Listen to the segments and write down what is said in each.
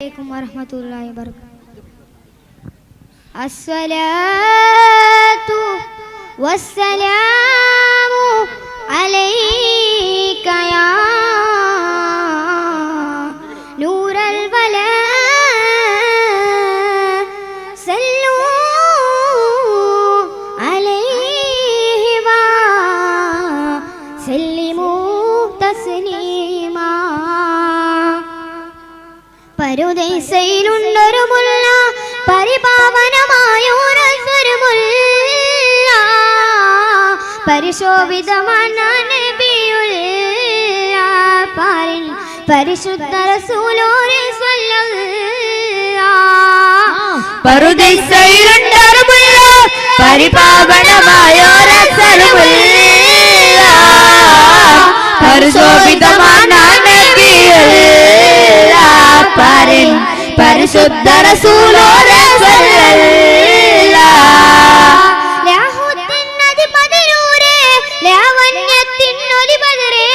عليكم ورحمة الله وبركاته. الصلاة والسلام عليك يا نور البلاء صلوا عليه وسلموا تسليما. പരുദൈസയിലുണ്ടൊരു മുല്ല, പരിപാവനമായൊരു മുല്ല, പരിശോഭിതമാണ് നബിയുൽ പാരിൻ പരിശുദ്ധ റസൂലോരെ സ്വല്ലല്ലാഹ്. പരുദൈസയിലുണ്ടൊരു മുല്ല, പരിപാവനമായൊരു മുല്ല, പരിശോഭിതമാണ് നബിയുൽ പാരിൻ പരിശുദ്ധ റസൂലോരെ സ്വല്ലല്ലാഹ്. ലാഹുത്തിനധിപതിനൂരേ ലാവണ്യത്തിനൊലിപതിരേ,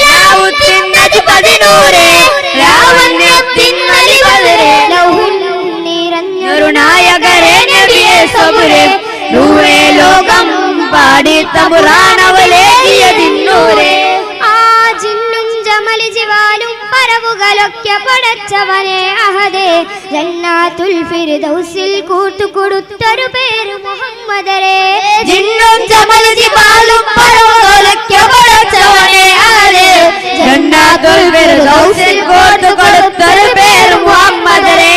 ലാഹുത്തിനധിപതിനൂരേ ലാവണ്യത്തിനൊലിപതിരേ, ലൗഹിൽ നിറഞ്ഞൊരു നായകരെ നബിയെ സബുരേ, നൂറേ ലോകം പാടി തമ്പുരാനവലേകിയതിന്നൂരേ. ആ ജിന്നും ജമലി ജിവാലും പറവുകളൊക്കെ പടച്ചവനെ അഹദേ, ജന്നാത്തുൽ ഫിർദൗസിൽ കൂട്ടുകൊടുത്തൊരു പേര് മുഹമ്മദരേ. ജിന്നും ജമലി ജിവാലും പറവുകളൊക്കെ പടച്ചവനെ അഹദേ, ജന്നാത്തുൽ ഫിർദൗസിൽ കൂട്ടുകൊടുത്തൊരു പേര് മുഹമ്മദരേ.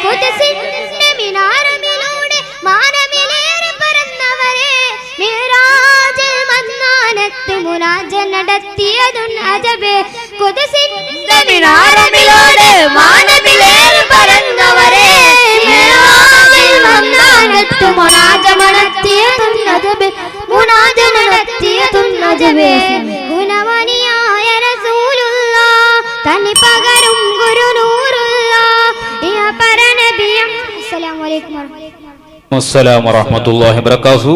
ഖുദ്സിന്റെ മിനാരമിലൂടെ മാനമിലേറി പറന്നവരെ, മിഅ്റാജിൽ മന്നാനത്ത് മുനാജ നടത്തിയതുൻ അജബേ. ഖുദ്സിന്റെ മിനാരമിലൂടെ മാനമിലേറി പറന്നവരെ, മിഅ്റാജിൽ മന്നാനത്ത് മുനാജ നടത്തിയതുൻ അജബേ, മുനാജ നടത്തിയതുൻ അജബേ. ഗുണവാനിയായ റസൂലുള്ളാഹ്, തനി പകരും ഗുരുനൂറുള്ളാഹ്, യാ പരനബിയം. അസ്സലാമു അലൈക്കും വറഹ്മത്തുള്ളാഹി വറഹ്മത്തുള്ളാഹി വബറകാതുഹു.